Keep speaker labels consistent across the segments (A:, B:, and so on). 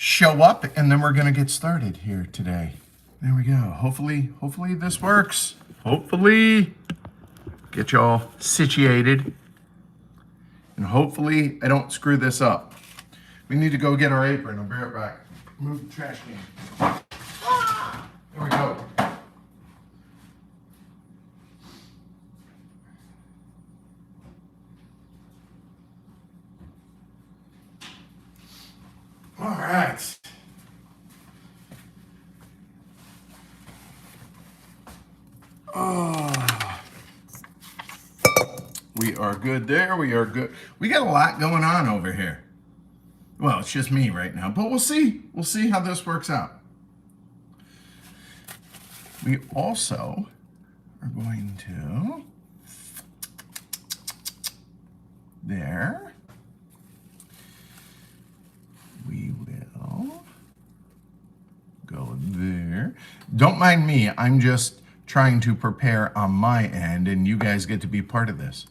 A: show up, and then we're gonna get started here today. There we go. Hopefully this works. Hopefully, get y'all situated, and hopefully I don't screw this up. We need to go get our apron. I'll be right back. Move the trash can. There we go. All right. We are good there. We are good. We got a lot going on over here. Well, it's just me right now, but we'll see. We'll see how this works out. We also are going to there. We will go there. Don't mind me. I'm just trying to prepare on my end, and you guys get to be part of this.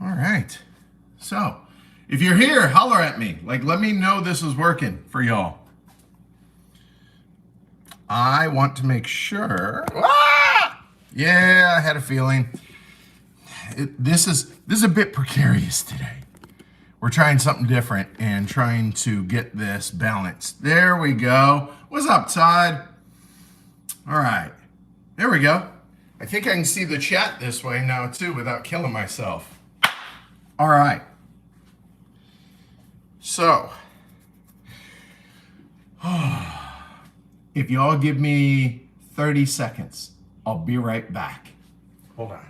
A: All right. So, if you're here, holler at me. Like, let me know this is working for y'all. I want to make sure. Ah! Yeah, I had a feeling. This is a bit precarious today. We're trying something different and trying to get this balanced. There we go. What's up, Todd? All right. There we go. I think I can see the chat this way now, too, without killing myself. All right. So, if y'all give me 30 seconds, I'll be right back. Hold on.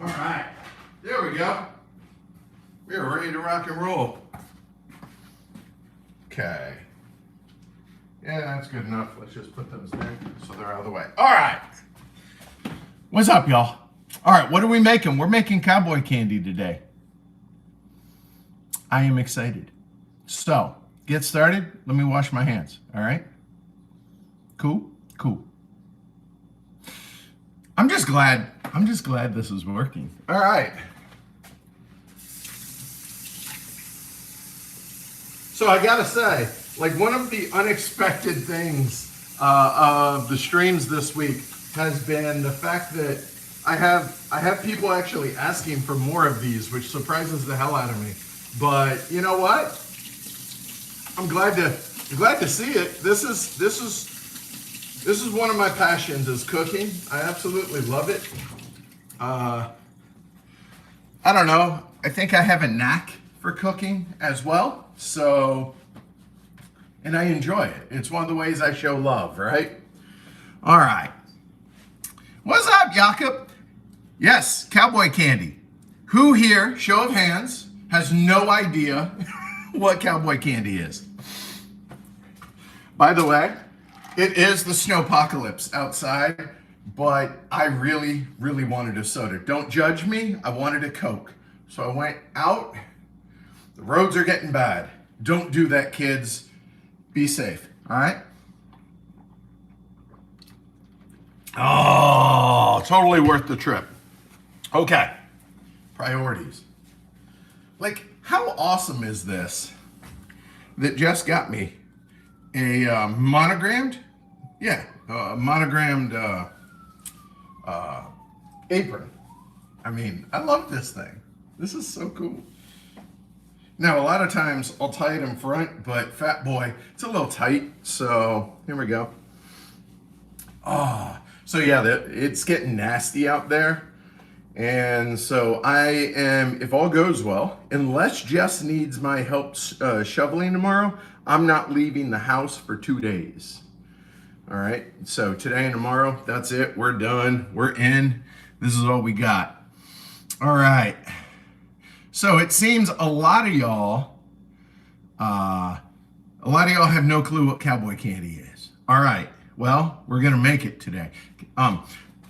A: All right, there we go. We are ready to rock and roll. Okay. Yeah, that's good enough. Let's just put those there so they're out of the way. All right. What's up, y'all? All right, what are we making? We're making cowboy candy today. I am excited. So, get started. Let me wash my hands, all right? Cool? Cool. I'm just glad this is working. All right. So I gotta say, like, one of the unexpected things of the streams this week has been the fact that I have people actually asking for more of these, which surprises the hell out of me. But you know what? I'm glad to see it. This is one of my passions, is cooking. I absolutely love it. I don't know. I think I have a knack for cooking as well. So, and I enjoy it. It's one of the ways I show love, right? All right. What's up, Jakob? Yes, Cowboy Candy. Who here, show of hands, has no idea what Cowboy Candy is? By the way, it is the Snowpocalypse outside, but I really, really wanted a soda. Don't judge me. I wanted a Coke. So I went out. The roads are getting bad. Don't do that, kids. Be safe, all right? Oh, totally worth the trip. Okay, priorities. Like, how awesome is this that just got me a monogrammed apron. I mean, I love this thing. This is so cool. Now, a lot of times I'll tie it in front, but fat boy, it's a little tight. So here we go. Oh, so yeah, it's getting nasty out there. And so I am, if all goes well, unless Jess needs my help shoveling tomorrow, I'm not leaving the house for 2 days. All right, so today and tomorrow, that's it. We're done. We're in. This is all we got. All right. So it seems a lot of y'all have no clue what cowboy candy is. All right. Well, we're gonna make it today.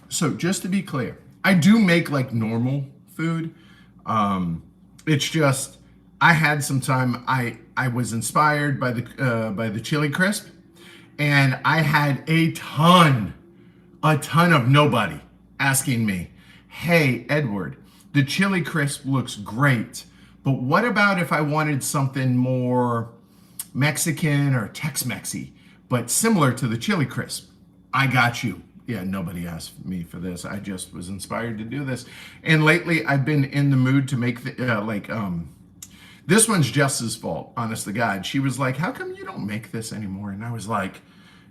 A: So just to be clear, I do make like normal food. It's just I had some time. I was inspired by the chili crisp, and I had a ton of nobody asking me, "Hey, Edward, the chili crisp looks great, but what about if I wanted something more Mexican or Tex-Mexy, but similar to the chili crisp?" I got you. Yeah, nobody asked me for this. I just was inspired to do this. And lately I've been in the mood to make this one's Jess's fault, honest to God. She was like, "How come you don't make this anymore?" And I was like,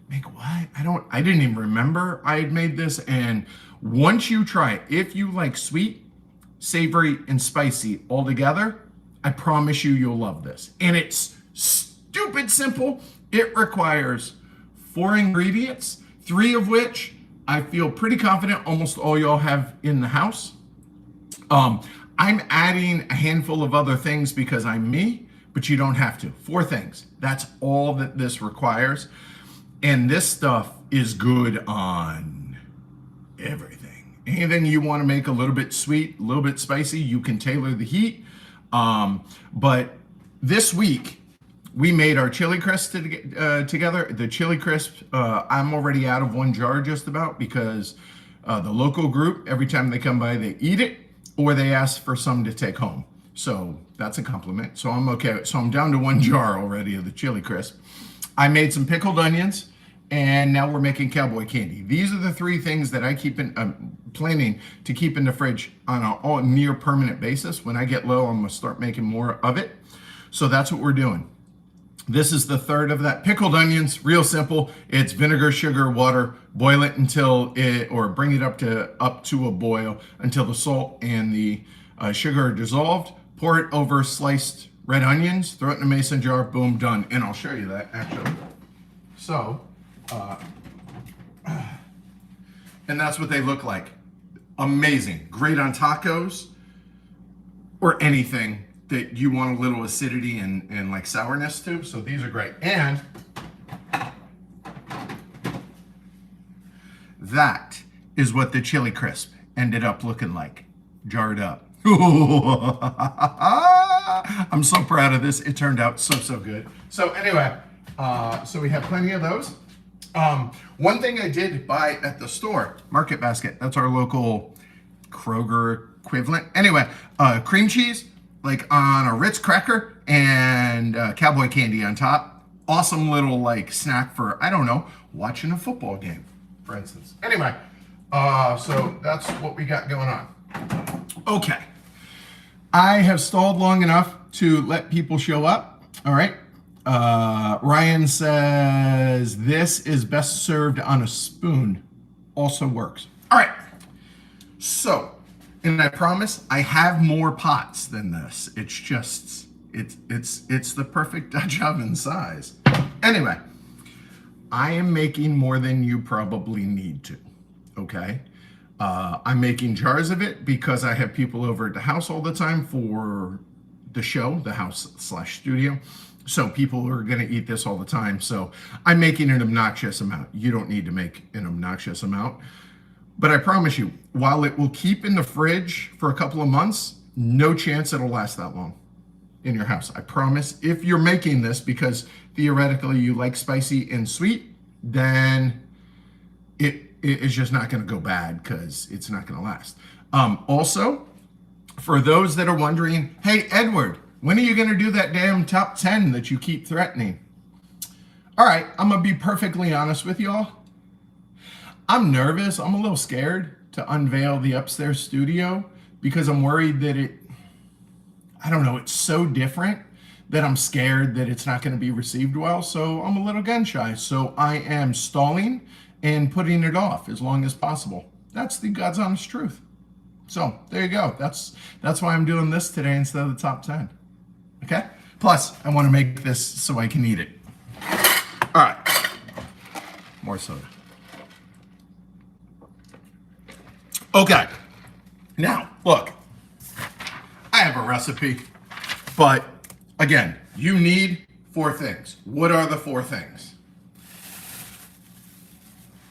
A: "Make what? I didn't even remember I had made this." And once you try it, if you like sweet, savory, and spicy all together, I promise you'll love this. And it's stupid simple. It requires 4 ingredients, 3 of which I feel pretty confident almost all y'all have in the house. I'm adding a handful of other things because I'm me, but you don't have to. 4 things. That's all that this requires. And this stuff is good on everything. Anything you want to make a little bit sweet, a little bit spicy, you can tailor the heat. But this week, we made our chili crisp together. The chili crisp, I'm already out of 1 jar just about because the local group, every time they come by, they eat it or they ask for some to take home. So that's a compliment. So I'm okay. So I'm down to 1 jar already of the chili crisp. I made some pickled onions, and now we're making cowboy candy. These are the 3 things that I keep planning to keep in the fridge on a near permanent basis. When I get low, I'm gonna start making more of it. So that's what we're doing. This is the 3rd of that. Pickled onions, real simple. It's vinegar, sugar, water. Boil it or bring it up to a boil until the salt and the sugar are dissolved. Pour it over sliced red onions. Throw it in a mason jar. Boom, done. And I'll show you that actually. So, and that's what they look like. Amazing. Great on tacos or anything that you want a little acidity and like sourness to. So these are great. And that is what the chili crisp ended up looking like, jarred up. I'm so proud of this. It turned out so good. So anyway, so we have plenty of those. One thing I did buy at the store, Market Basket, that's our local Kroger equivalent. Anyway, cream cheese, like on a Ritz cracker, and cowboy candy on top. Awesome little like snack for, I don't know, watching a football game, for instance. Anyway, so that's what we got going on. Okay, I have stalled long enough to let people show up. All right. Ryan says this is best served on a spoon. Also works. All right. So, and I promise I have more pots than this. It's just it's the perfect Dutch oven size. Anyway, I am making more than you probably need to. Okay. I'm making jars of it because I have people over at the house all the time for the show, the house/studio. So people are going to eat this all the time. So I'm making an obnoxious amount. You don't need to make an obnoxious amount. But I promise you, while it will keep in the fridge for a couple of months, no chance it'll last that long in your house. I promise. If you're making this because theoretically you like spicy and sweet, then it is just not going to go bad because it's not going to last. Also, for those that are wondering, hey, Edward, when are you going to do that damn top 10 that you keep threatening? All right, I'm going to be perfectly honest with y'all. I'm nervous. I'm a little scared to unveil the upstairs studio because I'm worried that I don't know, it's so different that I'm scared that it's not going to be received well. So I'm a little gun shy. So I am stalling and putting it off as long as possible. That's the God's honest truth. So there you go. That's why I'm doing this today instead of the top 10. Okay? Plus, I want to make this so I can eat it. All right. More soda. Okay. Now, look. I have a recipe, but again, you need 4 things. What are the 4 things?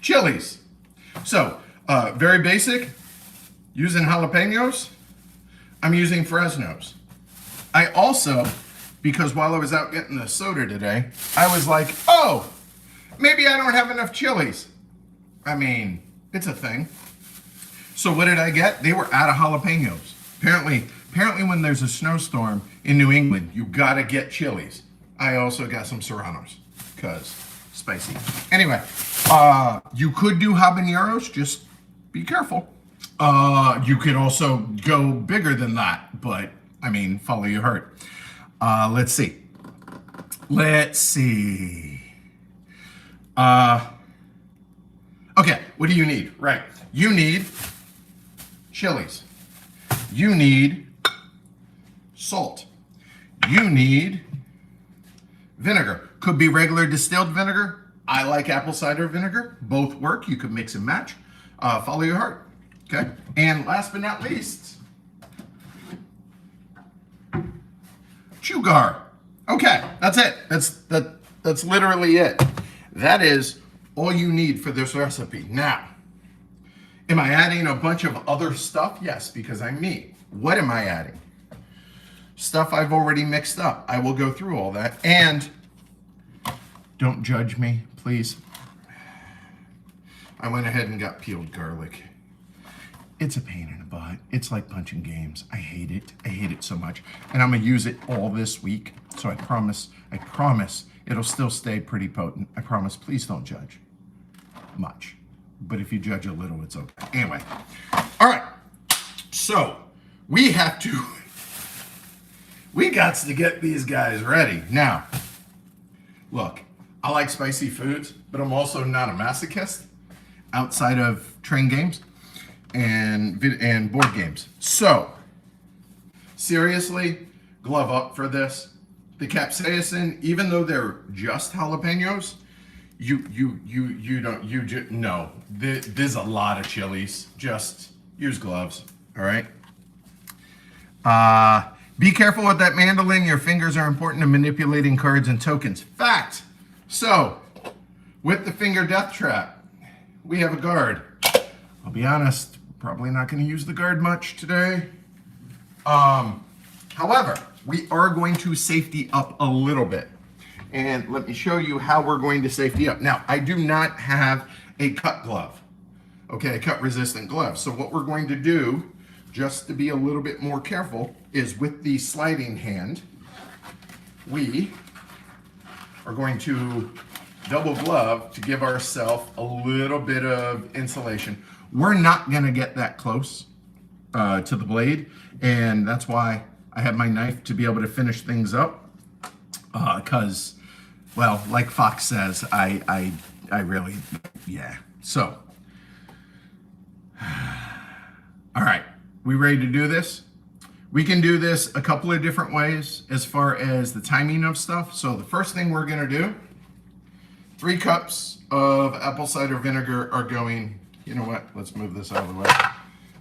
A: Chilies. So, very basic, using jalapenos, I'm using Fresnos. I also, because while I was out getting the soda today, I was like, oh, maybe I don't have enough chilies. I mean, it's a thing. So what did I get? They were out of jalapenos. Apparently when there's a snowstorm in New England, you gotta get chilies. I also got some serranos, because spicy. Anyway, you could do habaneros, just be careful. You could also go bigger than that, but I mean, follow your heart. Let's see. Okay, what do you need? Right, you need chilies. You need salt. You need vinegar. Could be regular distilled vinegar. I like apple cider vinegar. Both work. You could mix and match. Follow your heart. Okay. And last but not least, sugar. Okay, that's it. That's literally it. That is all you need for this recipe. Now, am I adding a bunch of other stuff? Yes, because I'm me. What am I adding? Stuff I've already mixed up. I will go through all that. And don't judge me, please. I went ahead and got peeled garlic. It's a pain in the butt. It's like punching games. I hate it. I hate it so much. And I'm gonna use it all this week. So I promise it'll still stay pretty potent. I promise, please don't judge much. But if you judge a little, it's okay. Anyway, all right. So we got to get these guys ready. Now, look, I like spicy foods, but I'm also not a masochist outside of train games and board games. So, seriously, glove up for this. The capsaicin, even though they're just jalapenos, no. There's a lot of chilies. Just use gloves, all right? Be careful with that mandolin. Your fingers are important in manipulating cards and tokens. Fact. So, with the finger death trap, we have a guard. I'll be honest, probably not going to use the guard much today. However, we are going to safety up a little bit. And let me show you how we're going to safety up. Now, I do not have a cut glove. Okay, a cut resistant glove. So what we're going to do, just to be a little bit more careful, is with the sliding hand, we are going to double glove to give ourselves a little bit of insulation. We're not gonna get that close to the blade, and that's why I have my knife to be able to finish things up. Because, well, like Fox says, I really, yeah. So, all right, we ready to do this? We can do this a couple of different ways as far as the timing of stuff. So the first thing we're gonna do, 3 cups of apple cider vinegar are going, you know what, let's move this out of the way.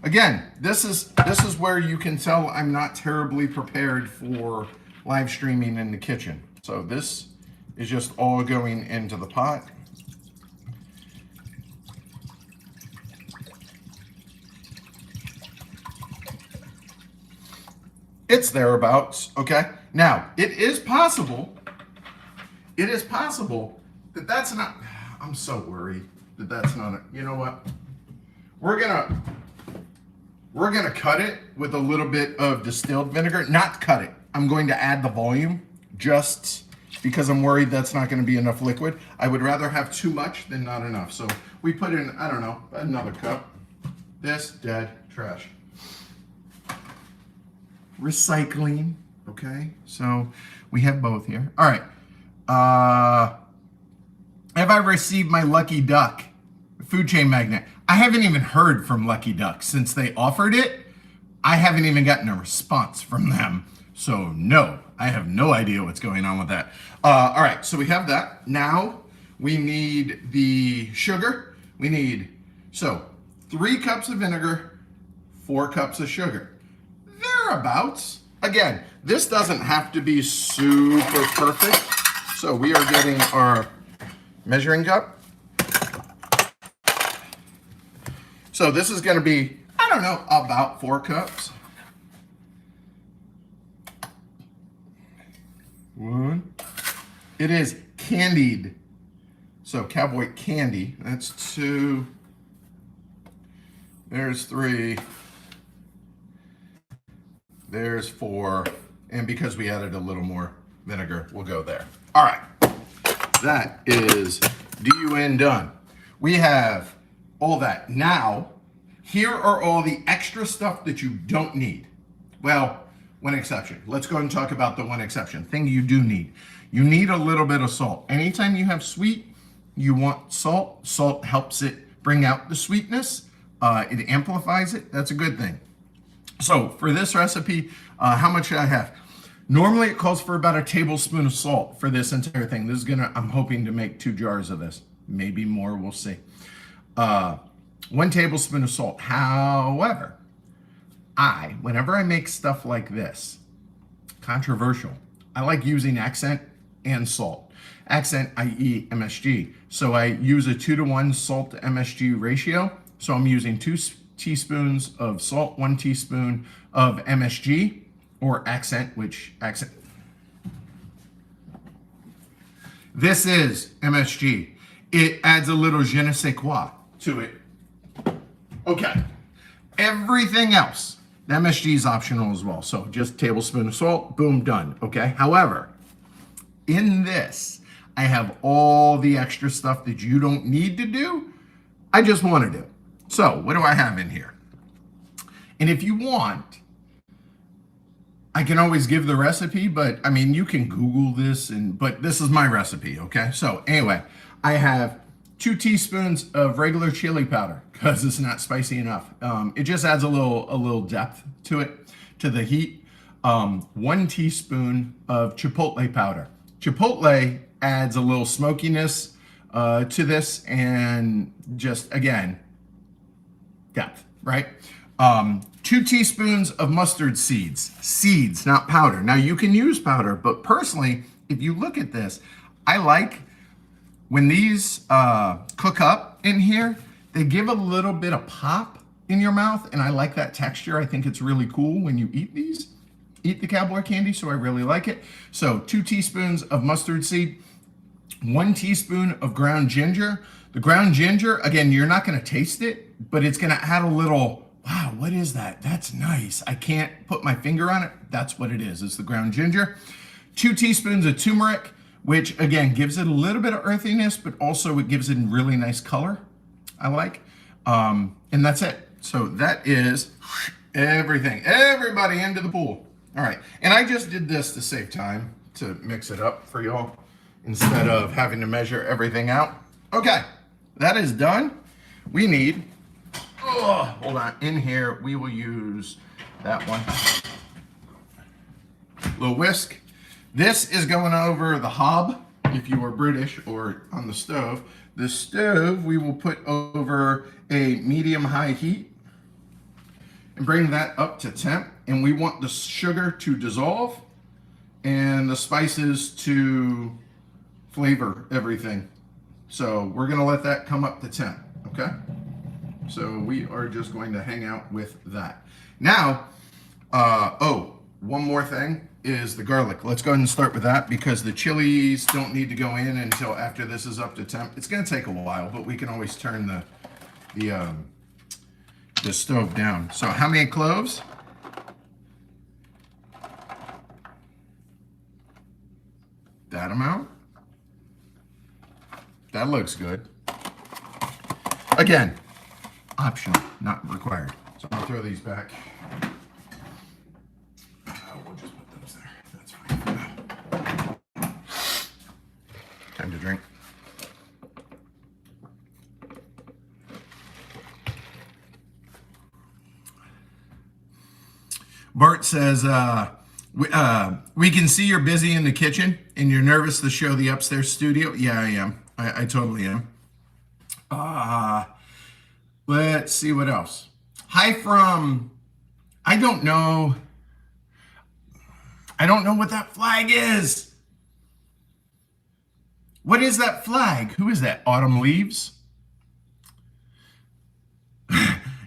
A: Again, this is where you can tell I'm not terribly prepared for live streaming in the kitchen. So this is just all going into the pot. It's thereabouts, okay? Now, it is possible that that's not, I'm so worried that that's not, you know what? We're gonna cut it with a little bit of distilled vinegar. Not cut it, I'm going to add the volume just because I'm worried that's not gonna be enough liquid. I would rather have too much than not enough. So we put in, I don't know, another cup. This, dead, trash. Recycling, okay? So we have both here. All right. Have I received my Lucky Duck food chain magnet? I haven't even heard from Lucky Duck since they offered it. I haven't even gotten a response from them. So no, I have no idea what's going on with that. All right, so we have that. Now we need the sugar. We need, so 3 cups of vinegar, 4 cups of sugar. They're thereabouts. Again, this doesn't have to be super perfect. So we are getting our measuring cup. So this is going to be, I don't know, about 4 cups. 1. It is candied. So Cowboy Candy, that's 2. There's 3. There's 4. And because we added a little more vinegar, we'll go there. All right. That is DUN done. We have all that. Now, here are all the extra stuff that you don't need. Well, one exception. Let's go ahead and talk about the one exception. Thing you do need. You need a little bit of salt. Anytime you have sweet, you want salt. Salt helps it bring out the sweetness. It amplifies it. That's a good thing. So for this recipe, how much should I have? Normally it calls for about a tablespoon of salt for this entire thing. This is I'm hoping to make 2 jars of this. Maybe more, we'll see. 1 tablespoon of salt. However, whenever I make stuff like this, controversial, I like using accent and salt. Accent, i.e. MSG. So I use a 2-to-1 salt to MSG ratio. So I'm using 2 teaspoons of salt, 1 teaspoon of MSG, or accent, This is MSG. It adds a little je ne sais quoi to it. Okay. Everything else, the MSG is optional as well. So just a tablespoon of salt, boom, done. Okay. However, in this, I have all the extra stuff that you don't need to do. I just want to do. So what do I have in here? And if you want, I can always give the recipe, but I mean, you can Google this, but this is my recipe, okay? So anyway, I have 2 teaspoons of regular chili powder because it's not spicy enough. It just adds a little depth to it, to the heat. 1 teaspoon of chipotle powder. Chipotle adds a little smokiness to this, and just, again, depth, right? 2 teaspoons of mustard seeds, not powder. Now you can use powder, but personally, if you look at this, I like when these cook up in here, they give a little bit of pop in your mouth, and I like that texture. I think it's really cool when you eat these. Eat the Cowboy Candy, so I really like it. So 2 teaspoons of mustard seed, 1 teaspoon of ground ginger. The ground ginger, again, you're not gonna taste it, but it's gonna add a little, wow, what is that? That's nice. I can't put my finger on it. That's what it is. It's the ground ginger. 2 teaspoons of turmeric, which again gives it a little bit of earthiness, but also it gives it a really nice color, I like. And that's it. So that is everything. Everybody into the pool. All right. And I just did this to save time, to mix it up for y'all instead of having to measure everything out. Okay. That is done. We need, hold on, in here we will use that one. Little whisk. This is going over the hob, if you are British, or on the stove. The stove we will put over a medium-high heat and bring that up to temp. And we want the sugar to dissolve and the spices to flavor everything. So we're gonna let that come up to temp, okay? So we are just going to hang out with that. Now, one more thing is the garlic. Let's go ahead and start with that because the chilies don't need to go in until after this is up to temp. It's gonna take a while, but we can always turn the stove down. So how many cloves? That amount. That looks good. Again, optional, not required. So I'll throw these back. We'll just put those there. That's fine for now. Time to drink. Bart says, we can see you're busy in the kitchen and you're nervous to show the upstairs studio. Yeah, I am. I totally am. Let's see what else. Hi from, I don't know I don't know what that flag is. What is that flag? Who is that? Autumn Leaves?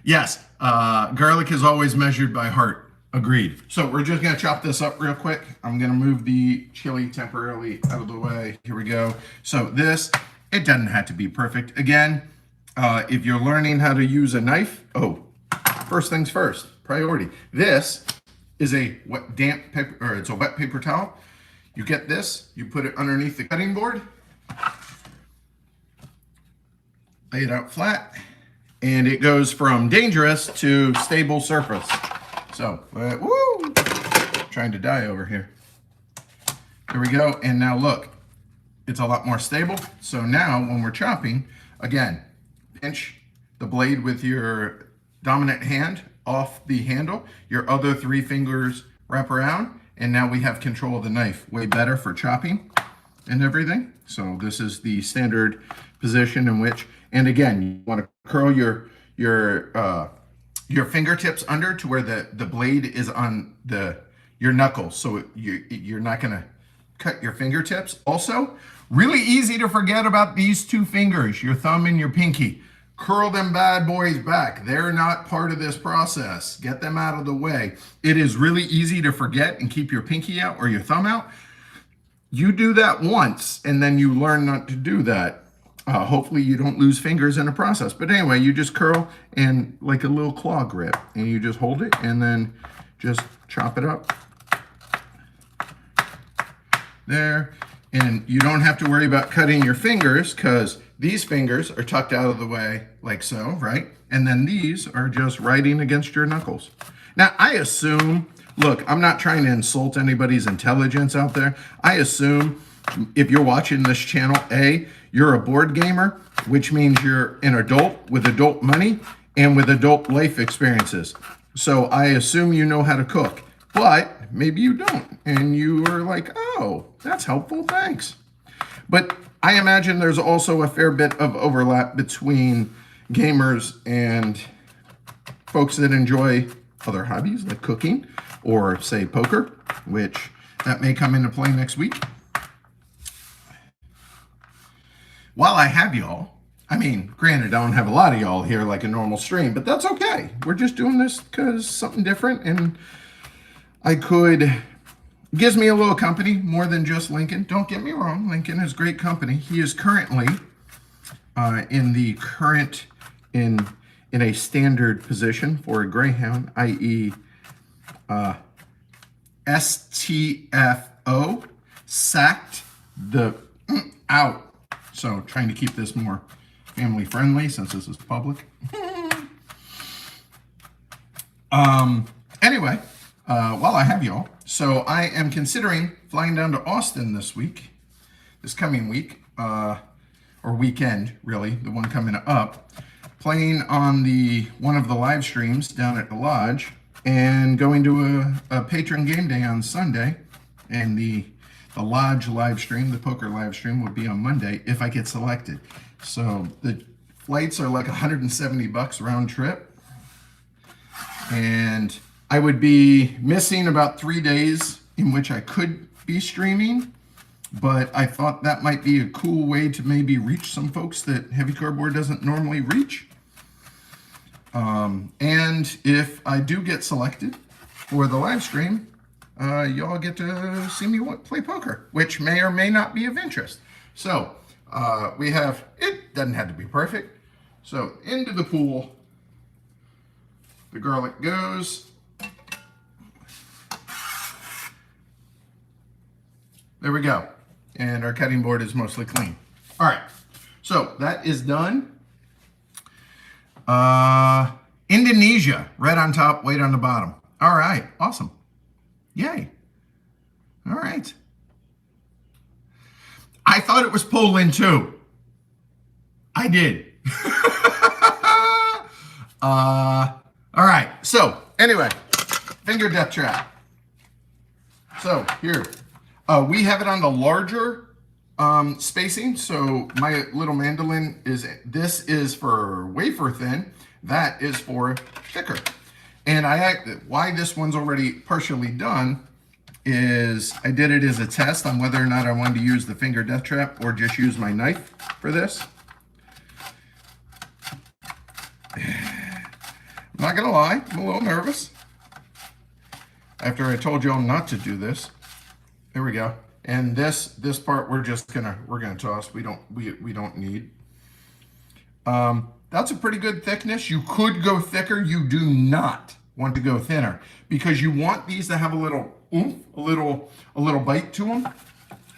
A: Yes, garlic is always measured by heart. Agreed. So we're just going to chop this up real quick. I'm going to move the chili temporarily out of the way. Here we go. So this, it doesn't have to be perfect. Again, if you're learning how to use a knife, first things first, priority. This is a wet, damp paper, or it's a wet paper towel. You get this, you put it underneath the cutting board, lay it out flat, and it goes from dangerous to stable surface. So, woo! Trying to die over here. There we go, and now look, it's a lot more stable. So now when we're chopping, again, pinch the blade with your dominant hand off the handle, your other 3 fingers wrap around, and now we have control of the knife. Way better for chopping and everything. So this is the standard position in which, and again, you want to curl your fingertips under to where the blade is on your knuckles, so you're not going to cut your fingertips. Also, really easy to forget about these 2 fingers, your thumb and your pinky. Curl them bad boys back. They're not part of this process. Get them out of the way. It is really easy to forget and keep your pinky out or your thumb out. You do that once, and then you learn not to do that. Hopefully you don't lose fingers in the process. But anyway, you just curl and like a little claw grip, and you just hold it and then just chop it up. There. And you don't have to worry about cutting your fingers because these fingers are tucked out of the way like so, right? And then these are just writing against your knuckles. Now, I assume, look, I'm not trying to insult anybody's intelligence out there. I assume if you're watching this channel, A, you're a board gamer, which means you're an adult with adult money and with adult life experiences. So I assume you know how to cook, but maybe you don't. And you are like, oh, that's helpful, thanks. But I imagine there's also a fair bit of overlap between gamers and folks that enjoy other hobbies like cooking or say poker, which that may come into play next week. While I have y'all, I mean, granted, I don't have a lot of y'all here like a normal stream, but that's okay. We're just doing this because something different, and gives me a little company more than just Lincoln. Don't get me wrong, Lincoln is great company. He is currently in a standard position for a greyhound, i.e. STFO, sacked the out. So trying to keep this more family friendly since this is public. Anyway, while I have y'all, so I am considering flying down to Austin this coming week, or weekend, really, the one coming up, playing on one of the live streams down at the lodge, and going to a patron game day on Sunday, and the lodge live stream, the poker live stream, would be on Monday if I get selected. So the flights are like $170 round trip, and I would be missing about 3 days in which I could be streaming, but I thought that might be a cool way to maybe reach some folks that Heavy Cardboard doesn't normally reach. And if I do get selected for the live stream, y'all get to see me play poker, which may or may not be of interest. So it doesn't have to be perfect. So into the pool, the garlic goes. There we go. And our cutting board is mostly clean. All right, so that is done. Indonesia, red on top, white on the bottom. All right, awesome. Yay. All right. I thought it was Poland too. I did. All right, so anyway, finger death trap. So here, we have it on the larger spacing. So my little mandolin this is for wafer thin, that is for thicker. And why this one's already partially done is I did it as a test on whether or not I wanted to use the finger death trap or just use my knife for this. I'm not gonna lie, I'm a little nervous. After I told you all not to do this. There we go. And this part we're gonna toss. We don't need. That's a pretty good thickness. You could go thicker. You do not want to go thinner because you want these to have a little oomph, a little bite to them.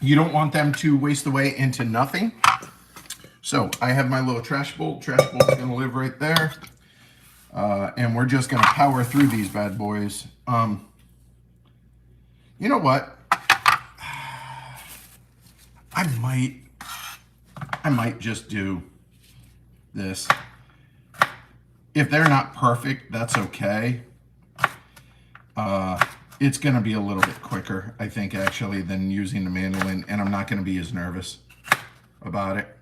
A: You don't want them to waste away into nothing. So I have my little trash bowl. Trash bowl is gonna live right there. And we're just gonna power through these bad boys. You know what? I might just do this. If they're not perfect, that's okay. It's gonna be a little bit quicker, I think, actually, than using the mandolin, and I'm not gonna be as nervous about it.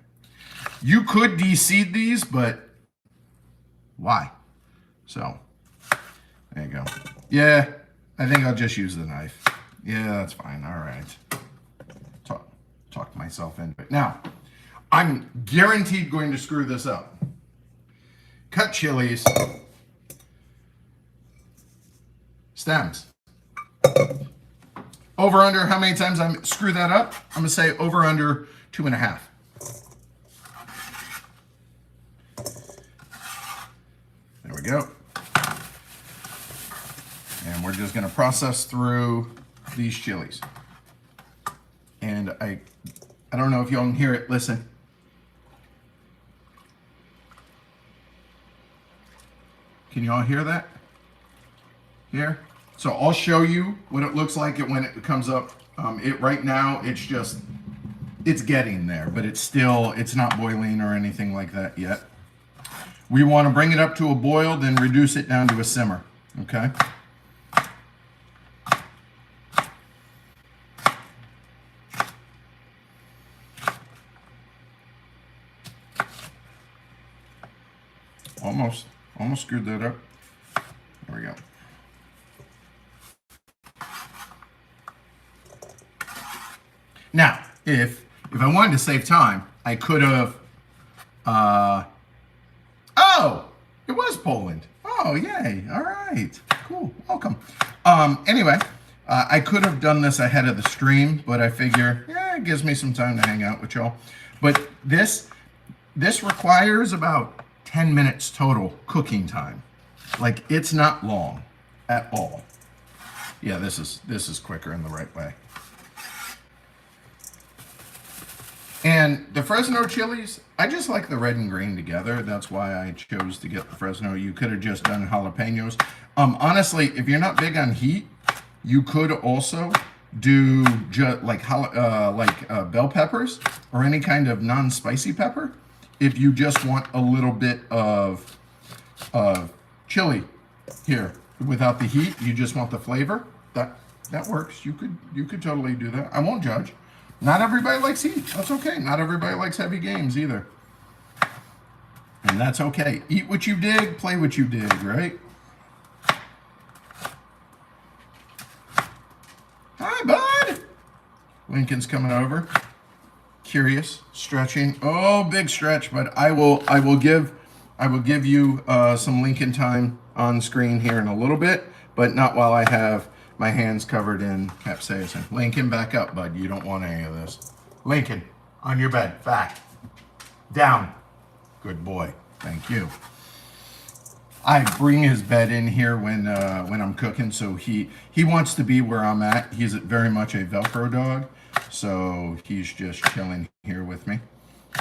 A: You could de-seed these, but why? So, there you go. Yeah, I think I'll just use the knife. Yeah, that's fine, all right. Talk myself into it. Now, I'm guaranteed going to screw this up. Cut chilies. Stems. Over under, how many times I screw that up? I'm gonna say over under 2.5. There we go. And we're just gonna process through these chilies. And I don't know if y'all can hear it. Listen. Can you all hear that? Here? So I'll show you what it looks like when it comes up. Right now, it's getting there, but it's not boiling or anything like that yet. We want to bring it up to a boil, then reduce it down to a simmer, okay? Almost screwed that up. There we go. Now, if I wanted to save time, I could have. Oh, it was Poland. Oh, yay! All right, cool. Welcome. Anyway, I could have done this ahead of the stream, but I figure, yeah, it gives me some time to hang out with y'all. But this requires about 10 minutes total cooking time. Like, it's not long at all. Yeah, this is quicker in the right way. And the Fresno chilies, I just like the red and green together. That's why I chose to get the Fresno. You could have just done jalapenos. Honestly, if you're not big on heat, you could also do just like bell peppers or any kind of non-spicy pepper. If you just want a little bit of chili here without the heat, you just want the flavor. That works. You could totally do that. I won't judge. Not everybody likes heat. That's okay. Not everybody likes heavy games either. And that's okay. Eat what you dig, play what you dig, right? Hi, bud. Lincoln's coming over. Curious, stretching. Oh, big stretch, but I will give you some Lincoln time on screen here in a little bit, but not while I have my hands covered in capsaicin. Lincoln, back up, bud. You don't want any of this. Lincoln, on your bed, back, down. Good boy. Thank you. I bring his bed in here when I'm cooking, so he wants to be where I'm at. He's very much a Velcro dog, so he's just chilling here with me.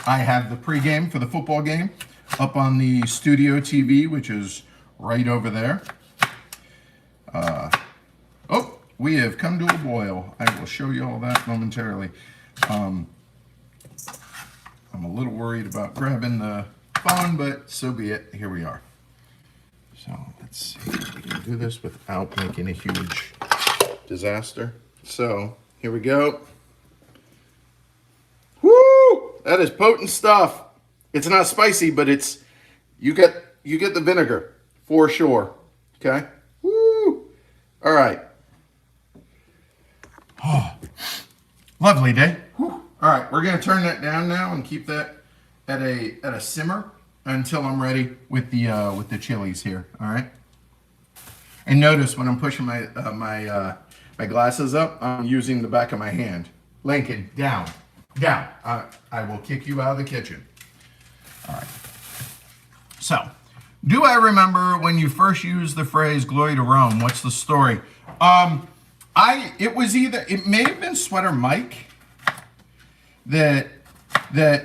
A: I have the pregame for the football game up on the studio TV, which is right over there. Oh, we have come to a boil. I will show you all that momentarily. I'm a little worried about grabbing the phone, but so be it. Here we are. So let's see if we can do this without making a huge disaster. So here we go. Woo! That is potent stuff. It's not spicy, but you get the vinegar for sure. Okay. Woo! All right. Lovely day. Whew. All right, we're gonna turn that down now and keep that at a simmer until I'm ready with the chilies here. All right. And notice when I'm pushing my glasses up, I'm using the back of my hand. Lincoln, down, down. I will kick you out of the kitchen. All right. So, do I remember when you first used the phrase "glory to Rome"? What's the story? It may have been Sweater Mike that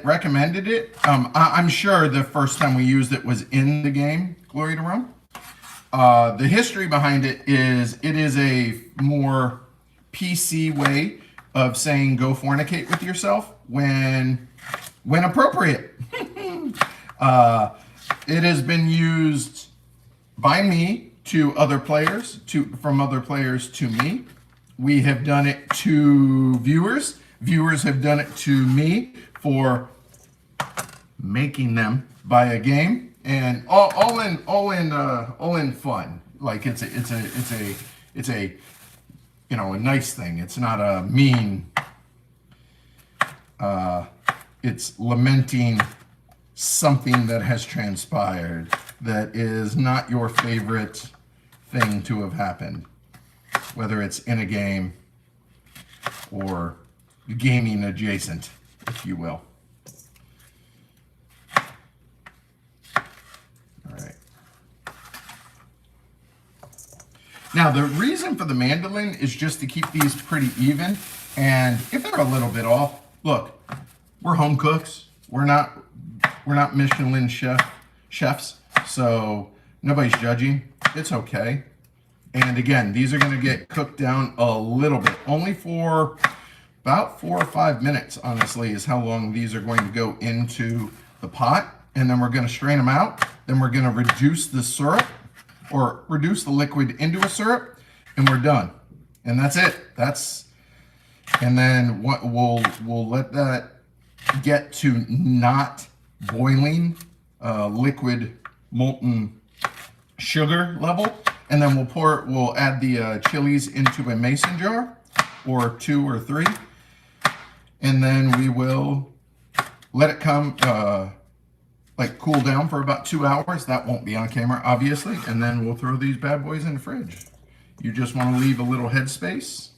A: recommended it. I'm sure the first time we used it was in the game "Glory to Rome." The history behind it is a more PC way of saying go fornicate with yourself when appropriate. It has been used by me to other players, from other players to me. We have done it to viewers. Viewers have done it to me for making them buy a game, and all in fun. Like it's a a nice thing. It's not a mean. It's lamenting something that has transpired that is not your favorite thing to have happened, whether it's in a game or gaming adjacent, if you will. All right. Now, the reason for the mandolin is just to keep these pretty even, and if they're a little bit off, look, we're home cooks. We're not Michelin chefs, so nobody's judging. It's okay. And again, these are going to get cooked down a little bit, only for about 4 or 5 minutes, honestly, is how long these are going to go into the pot. And then we're going to strain them out. Then we're going to reduce the syrup, or reduce the liquid into a syrup, and we're done. And that's it. And then what we'll let that get to not boiling liquid molten sugar level, and then we'll add the chilies into a mason jar, or 2 or 3, and then we will let it come cool down for about 2 hours. That won't be on camera, obviously, and then we'll throw these bad boys in the fridge. You just want to leave a little headspace,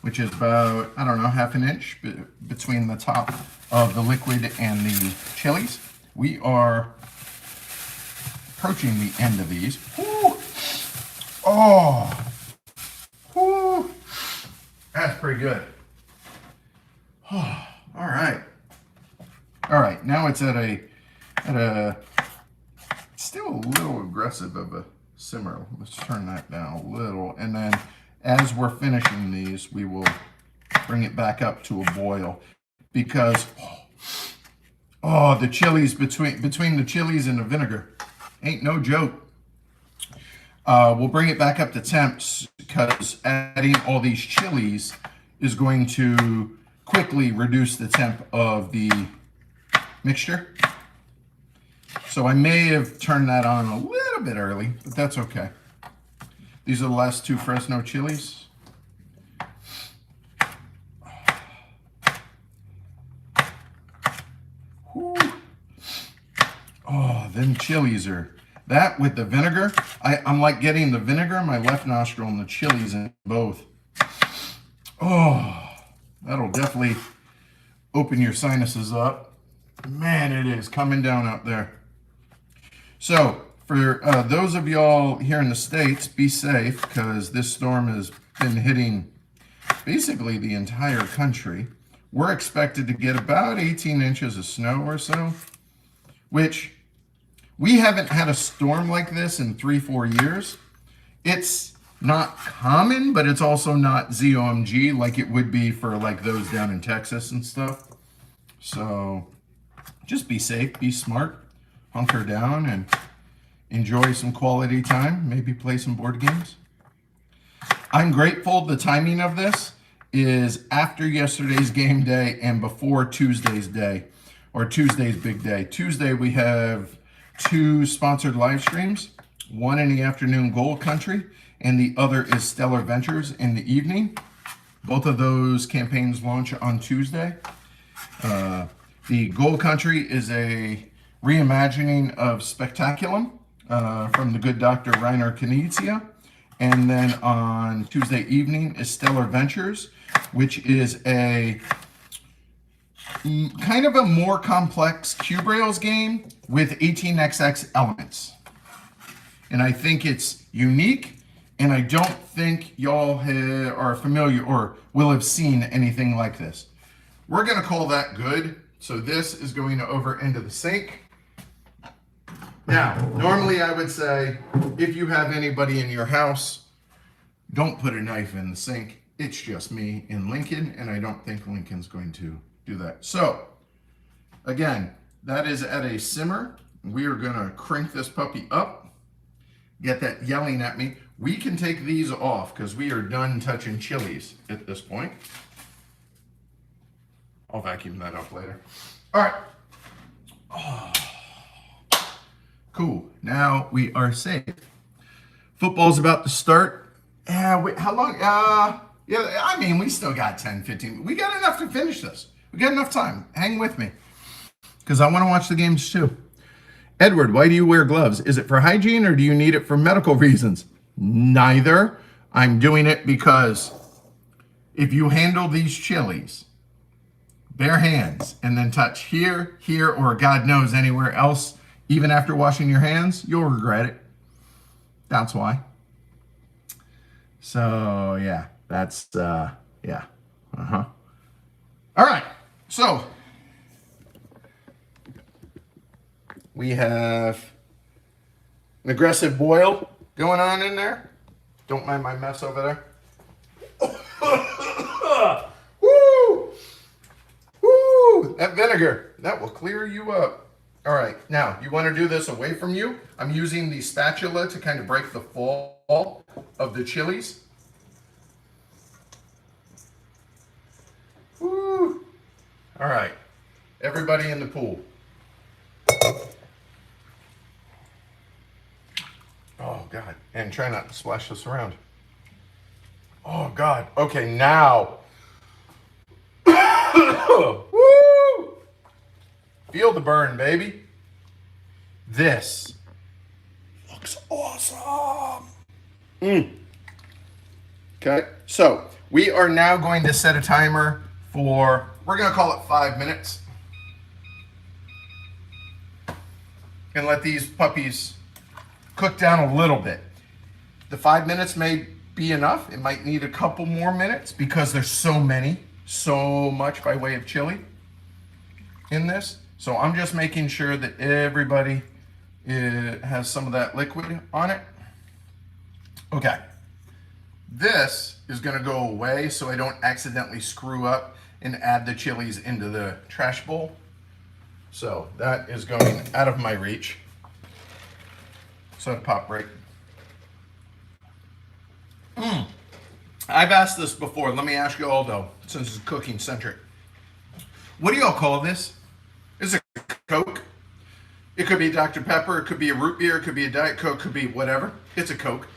A: which is about, I don't know, ½ an inch between the top of the liquid and the chilies. We are approaching the end of these. Woo! Oh, woo! That's pretty good. Oh, all right. All right, now it's at a still a little aggressive of a simmer. Let's turn that down a little, and then as we're finishing these, we will bring it back up to a boil, because the chilies, between the chilies and the vinegar ain't no joke. We'll bring it back up to temps, because adding all these chilies is going to quickly reduce the temp of the mixture. So I may have turned that on a little bit early, but that's okay. These are the last 2 Fresno chilies. Whew. Oh, them chilies are, that with the vinegar, I'm like getting the vinegar in my left nostril and the chilies in both. Oh, that'll definitely open your sinuses up. Man, it is coming down out there. So, for those of y'all here in the States, be safe, because this storm has been hitting basically the entire country. We're expected to get about 18 inches of snow or so, which we haven't had a storm like this in 3-4 years. It's not common, but it's also not ZOMG like it would be for like those down in Texas and stuff. So just be safe, be smart, hunker down, and enjoy some quality time. Maybe play some board games. I'm grateful the timing of this is after yesterday's game day and before Tuesday's day, or Tuesday's big day. Tuesday we have 2 sponsored live streams, one in the afternoon, Gold Country, and the other is Stellar Ventures in the evening. Both of those campaigns launch on Tuesday. The Gold Country is a reimagining of Spectaculum from the good Dr. Reiner Knizia. And then on Tuesday evening is Stellar Ventures, which is a kind of a more complex cube rails game with 18xx elements. And I think it's unique, and I don't think y'all are familiar or will have seen anything like this. We're gonna call that good. So this is going over into the sink. Now, normally I would say, if you have anybody in your house, don't put a knife in the sink. It's just me and Lincoln, and I don't think Lincoln's going to do that. So, again, that is at a simmer. We are gonna crank this puppy up, get that yelling at me. We can take these off because we are done touching chilies at this point. I'll vacuum that up later. All right. Oh. Cool. Now we are safe. Football's about to start. Wait, how long? Yeah, I mean, we still got 10, 15. We got enough to finish this. We got enough time. Hang with me because I want to watch the games too. Edward, why do you wear gloves? Is it for hygiene or do you need it for medical reasons? Neither. I'm doing it because if you handle these chilies bare hands and then touch here, or God knows anywhere else, even after washing your hands, you'll regret it. That's why. So yeah, that's yeah. All right, so we have an aggressive boil going on in there. Don't mind my mess over there. Woo! Woo! That vinegar, that will clear you up. All right, now you want to do this away from you. I'm using the spatula to kind of break the fall of the chilies. Woo! All right, everybody in the pool. Oh God, and try not to splash this around. Oh God, okay, now. Woo! Feel the burn, baby. This looks awesome. Okay, so we are now going to set a timer for, we're gonna call it 5 minutes. And let these puppies cook down a little bit. The 5 minutes may be enough. It might need a couple more minutes because there's so much by way of chili in this. So I'm just making sure that everybody has some of that liquid on it. Okay. This is gonna go away so I don't accidentally screw up and add the chilies into the trash bowl. So that is going out of my reach. Soda pop break. I've asked this before. Let me ask you all though, since it's cooking centric. What do y'all call this? Is it Coke? It could be Dr. Pepper, it could be a root beer, it could be a Diet Coke, it could be whatever. It's a Coke.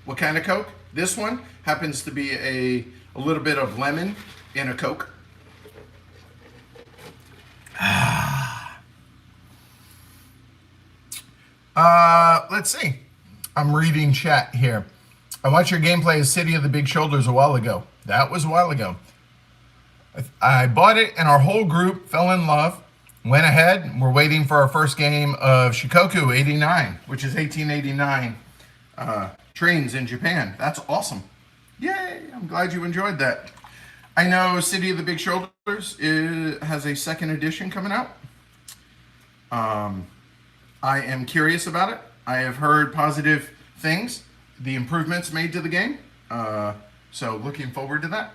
A: What kind of Coke? This one happens to be a little bit of lemon in a Coke. Let's see. I'm reading chat here. I watched your gameplay of City of the Big Shoulders a while ago. That was a while ago. I bought it and our whole group fell in love. Went ahead. We're waiting for our first game of Shikoku 89, which is 1889 trains in Japan. That's awesome. Yay! I'm glad you enjoyed that. I know City of the Big Shoulders has a second edition coming out. I am curious about it. I have heard positive things, the improvements made to the game. So looking forward to that.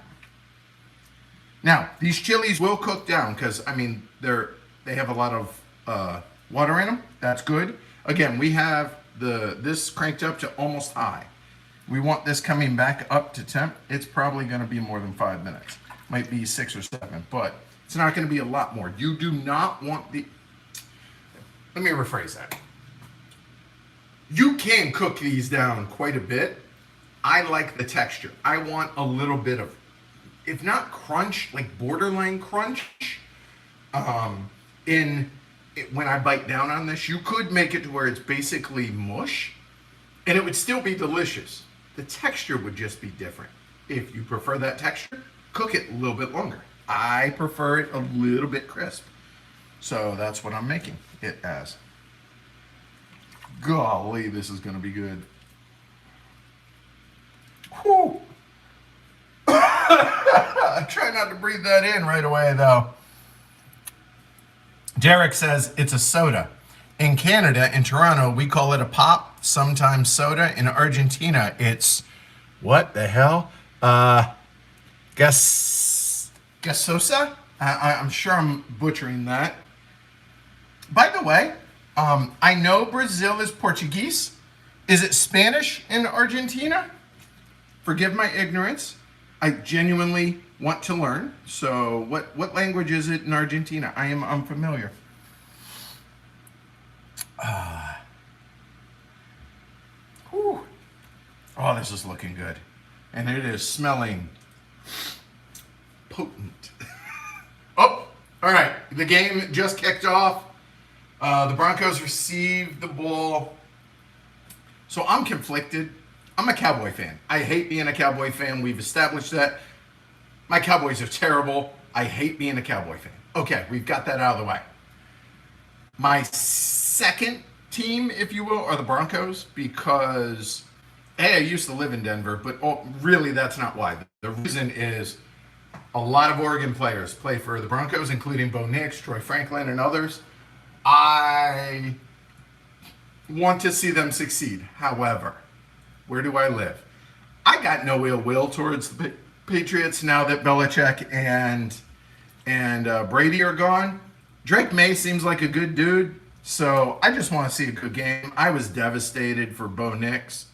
A: Now, these chilies will cook down because, I mean, they have a lot of water in them. That's good. Again, we have this cranked up to almost high. We want this coming back up to temp. It's probably going to be more than 5 minutes. Might be 6 or 7, but it's not going to be a lot more. You do not want the... Let me rephrase that. You can cook these down quite a bit. I like the texture. I want a little bit of if not crunch, like borderline crunch. In it, when I bite down on this, you could make it to where it's basically mush, and it would still be delicious. The texture would just be different. If you prefer that texture, cook it a little bit longer. I prefer it a little bit crisp. So that's what I'm making it as. Golly, this is going to be good. Whew. Try not to breathe that in right away, though. Derek says it's a soda. In Canada, in Toronto, we call it a pop, sometimes soda. In Argentina, it's, what the hell? Gasosa? I'm sure I'm butchering that. By the way, I know Brazil is Portuguese. Is it Spanish in Argentina? Forgive my ignorance. I genuinely want to learn. So what language is it in Argentina? I am unfamiliar. Oh, this is looking good. And it is smelling potent. Oh, all right. The game just kicked off. The Broncos received the ball. So I'm conflicted. I'm a Cowboy fan. I hate being a Cowboy fan. We've established that. My Cowboys are terrible. I hate being a Cowboy fan. Okay, we've got that out of the way. My second team, if you will, are the Broncos because, A, I used to live in Denver, but really that's not why. The reason is a lot of Oregon players play for the Broncos, including Bo Nix, Troy Franklin, and others. I want to see them succeed. However, where do I live? I got no ill will towards the Patriots now that Belichick and Brady are gone. Drake May seems like a good dude, so I just want to see a good game. I was devastated for Bo Nix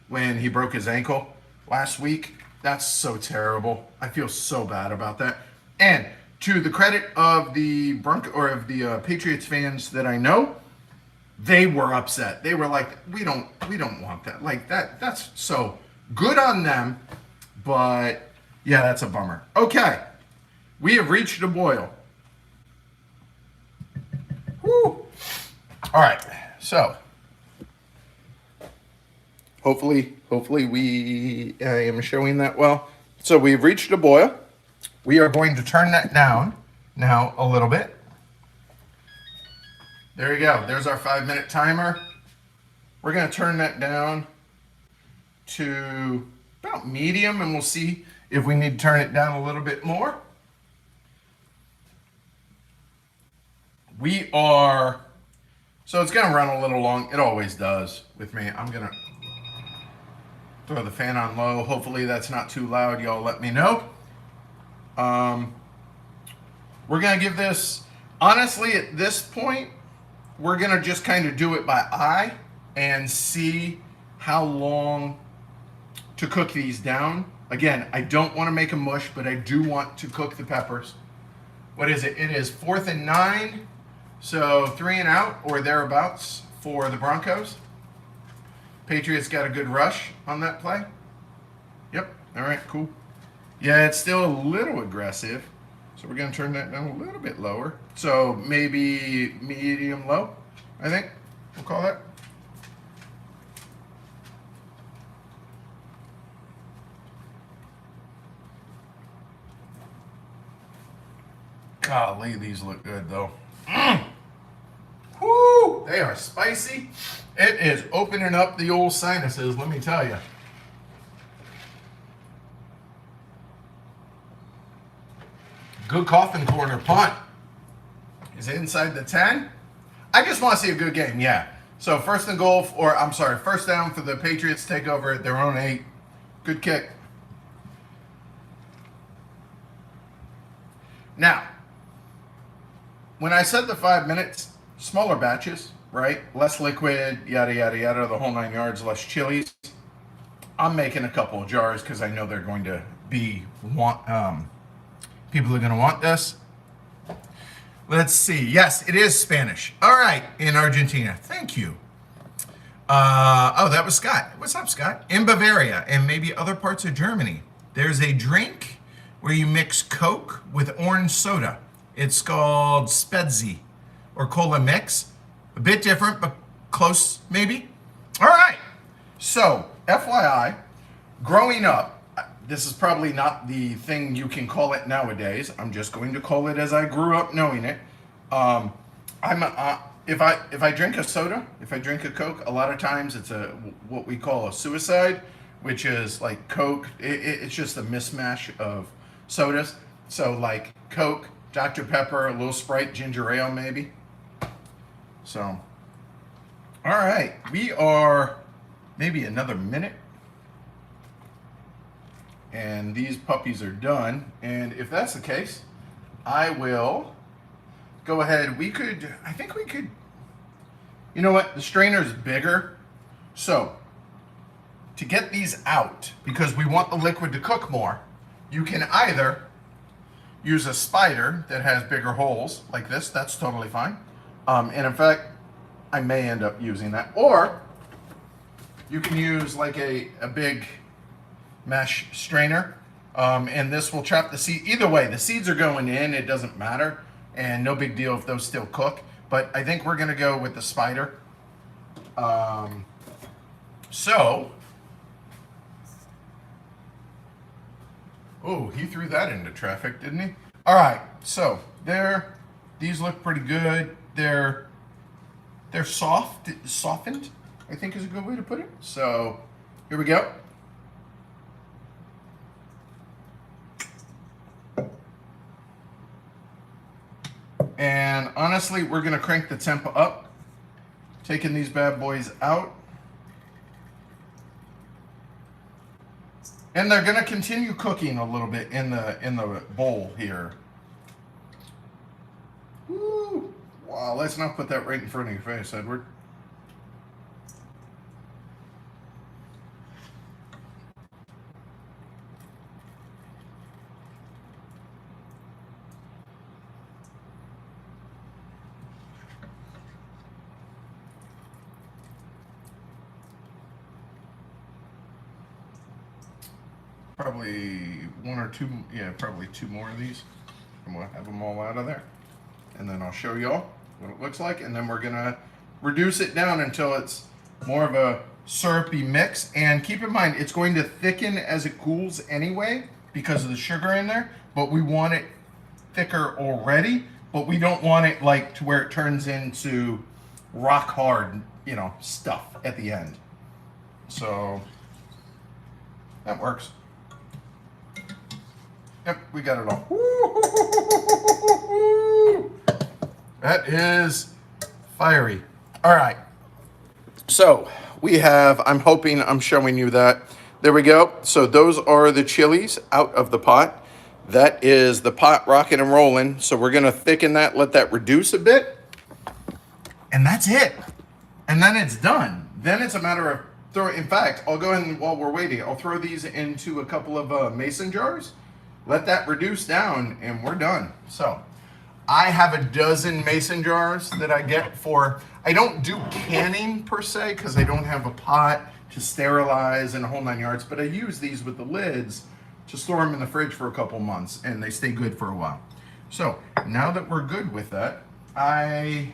A: when he broke his ankle last week. That's so terrible. I feel so bad about that. And to the credit of the Patriots fans that I know, they were upset. They were like, we don't want that. Like that's so good on them, but yeah, that's a bummer. Okay. We have reached a boil. Woo. All right. So hopefully I am showing that well. So we've reached a boil. We are going to turn that down now a little bit. There you go. There's our 5-minute timer. We're going to turn that down to about medium, and we'll see if we need to turn it down a little bit more. So it's going to run a little long. It always does with me. I'm going to throw the fan on low. Hopefully that's not too loud. Y'all let me know. We're going to give this, honestly, at this point, we're going to just kind of do it by eye and see how long to cook these down. Again, I don't want to make a mush, but I do want to cook the peppers. What is it? It is 4th and 9, so 3 and out or thereabouts for the Broncos. Patriots got a good rush on that play. Yep. All right, cool. Yeah, it's still a little aggressive. So we're going to turn that down a little bit lower. So maybe medium low, I think we'll call that. Golly, these look good though. Woo! They are spicy. It is opening up the old sinuses, let me tell you. Good coffin corner punt. Is it inside the 10? I just want to see a good game, yeah. So first down for the Patriots, take over at their own 8. Good kick. Now, when I said the 5 minutes, smaller batches, right? Less liquid, yada, yada, yada, the whole 9 yards, less chilies. I'm making a couple of jars because I know they're going to be people are going to want this. Let's see. Yes, it is Spanish. All right, in Argentina. Thank you. That was Scott. What's up, Scott? In Bavaria and maybe other parts of Germany, there's a drink where you mix Coke with orange soda. It's called Spedzi or Cola Mix. A bit different, but close maybe. All right. So, FYI, growing up, this is probably not the thing you can call it nowadays. I'm just going to call it as I grew up knowing it. If I drink a soda, if I drink a Coke, a lot of times it's what we call a suicide, which is like Coke. It's just a mismatch of sodas. So like Coke, Dr. Pepper, a little Sprite, ginger ale maybe. So, all right, we are maybe another minute. And these puppies are done. And if that's the case, I will go ahead. I think we could, you know what? The strainer's bigger. So to get these out, because we want the liquid to cook more, you can either use a spider that has bigger holes like this. That's totally fine. And in fact, I may end up using that. Or you can use like a big mesh strainer, and this will trap the seed. Either way, the seeds are going in, it doesn't matter, and no big deal if those still cook, but I think we're gonna go with the spider. Oh, he threw that into traffic, didn't he? All right, so these look pretty good. They're softened, I think is a good way to put it. So here we go. And honestly, we're gonna crank the temp up, taking these bad boys out. And they're gonna continue cooking a little bit in the bowl here. Woo! Wow, let's not put that right in front of your face, Edward. Probably one or two, yeah, probably two more of these, and we'll have them all out of there. And then I'll show y'all what it looks like, and then we're gonna reduce it down until it's more of a syrupy mix. And keep in mind, it's going to thicken as it cools anyway because of the sugar in there, but we want it thicker already, but we don't want it like to where it turns into rock hard, you know, stuff at the end. So that works. Yep, we got it all. That is fiery. All right. So we have, I'm showing you that. There we go. So those are the chilies out of the pot. That is the pot rocking and rolling. So we're going to thicken that, let that reduce a bit. And that's it. And then it's done. Then it's a matter of throwing, in fact, I'll go ahead and while we're waiting, I'll throw these into a couple of mason jars. Let that reduce down and we're done. So I have a dozen mason jars that I get for, I don't do canning per se because I don't have a pot to sterilize and a whole 9 yards, but I use these with the lids to store them in the fridge for a couple months and they stay good for a while. So now that we're good with that, I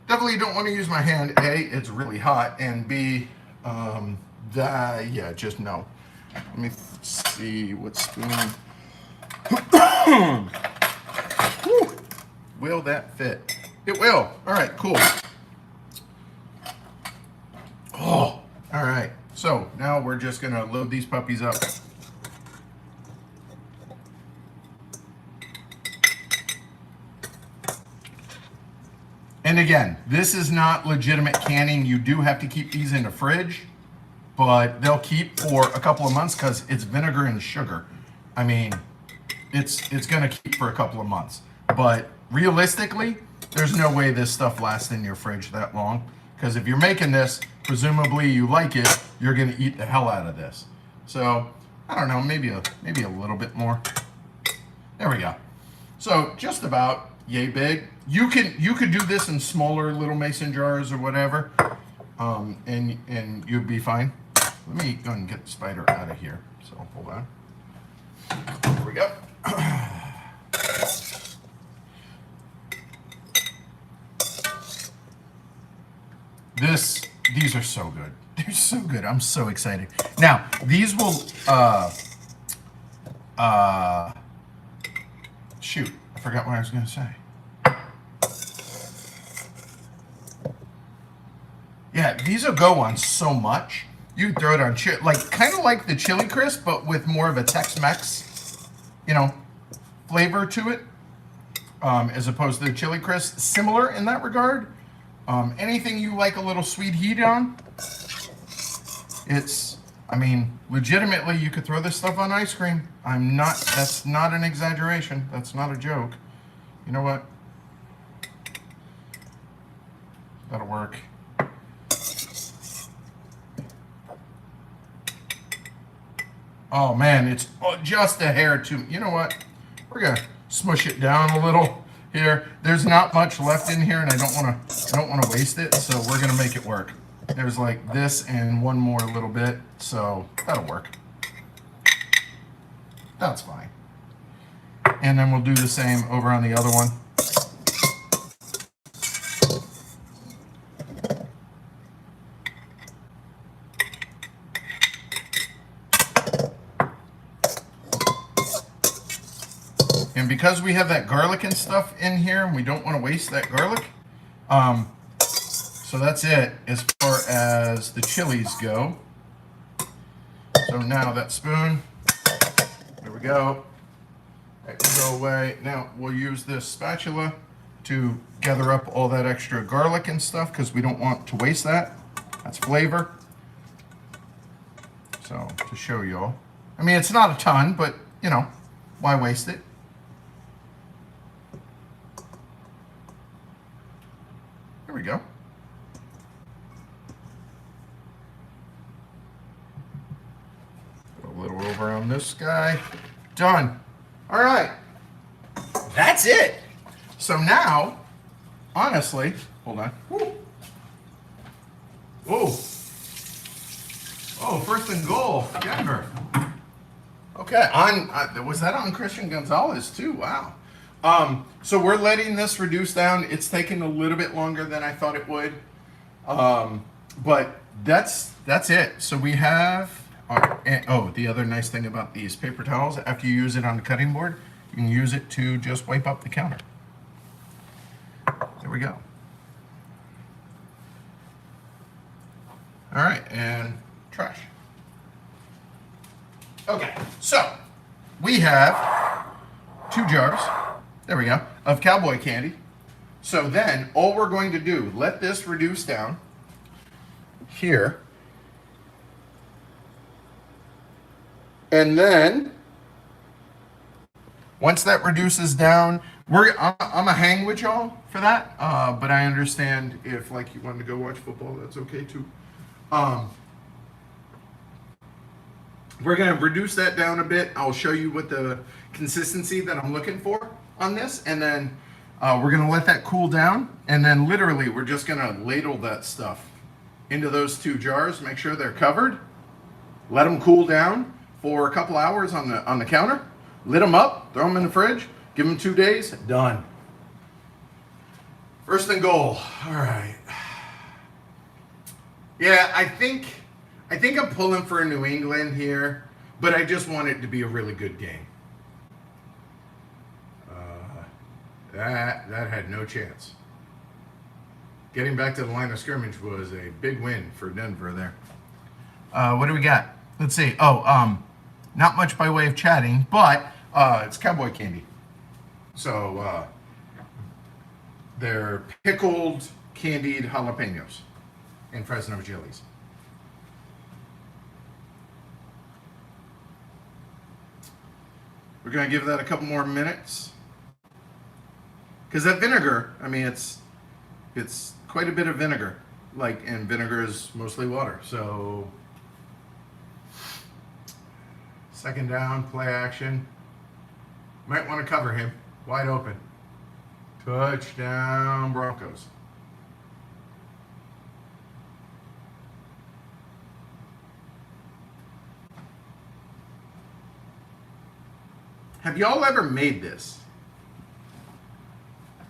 A: definitely don't want to use my hand. A, it's really hot, and B, yeah, just no. Let me see what spoon. Will that fit? It will. All right, cool. Oh, all right. So now we're just gonna load these puppies up. And again, this is not legitimate canning. You do have to keep these in the fridge, but they'll keep for a couple of months because it's vinegar and sugar. I mean, it's gonna keep for a couple of months. But realistically, there's no way this stuff lasts in your fridge that long. Because if you're making this, presumably you like it, you're gonna eat the hell out of this. So, I don't know, maybe a little bit more. There we go. So just about yay big. You could do this in smaller little mason jars or whatever, and you'd be fine. Let me go and get the spider out of here. So hold on. There we go. These are so good. They're so good. I'm so excited. Now, these will, shoot, I forgot what I was going to say. Yeah, these will go on so much. You throw it on like kind of like the chili crisp, but with more of a Tex-Mex, flavor to it, as opposed to the chili crisp. Similar in that regard. Anything you like a little sweet heat on, I mean, legitimately, you could throw this stuff on ice cream. That's not an exaggeration. That's not a joke. You know what? That'll work. Oh man, it's just a hair too. You know what? We're gonna smush it down a little here. There's not much left in here, and I don't want to waste it. So we're gonna make it work. There's like this and one more little bit, so that'll work. That's fine. And then we'll do the same over on the other one. And because we have that garlic and stuff in here, and we don't want to waste that garlic, so that's it as far as the chilies go. So now that spoon, there we go. That can go away. Now we'll use this spatula to gather up all that extra garlic and stuff because we don't want to waste that. That's flavor. So to show y'all, I mean, it's not a ton, but why waste it? There we go. Put a little over on this guy. Done. All right. That's it. So now, honestly, hold on. Woo. Oh. Oh, first and goal, Denver. Okay, was that on Christian Gonzalez too? Wow. So we're letting this reduce down. It's taking a little bit longer than I thought it would. But that's it. So we have, the other nice thing about these paper towels, after you use it on the cutting board, you can use it to just wipe up the counter. There we go. All right, and trash. Okay, so we have 2 jars, there we go, of Cowboy Candy. So then all we're going to do, let this reduce down here. And then once that reduces down, I'm gonna hang with y'all for that. But I understand if like you wanted to go watch football, that's okay too. We're going to reduce that down a bit. I'll show you what the consistency that I'm looking for on this. And then we're going to let that cool down. And then literally we're just going to ladle that stuff into those 2 jars. Make sure they're covered. Let them cool down for a couple hours on the counter. Lit them up. Throw them in the fridge. Give them 2 days. Done. First and goal. All right. Yeah, I think I'm pulling for New England here, but I just want it to be a really good game. That had no chance. Getting back to the line of scrimmage was a big win for Denver there. What do we got? Let's see. Oh, not much by way of chatting, but it's Cowboy Candy. So they're pickled candied jalapenos and Fresno chilies. We're going to give that a couple more minutes. Because that vinegar, I mean, it's quite a bit of vinegar. And vinegar is mostly water. So, second down, play action. Might want to cover him. Wide open. Touchdown, Broncos. Have y'all ever made this?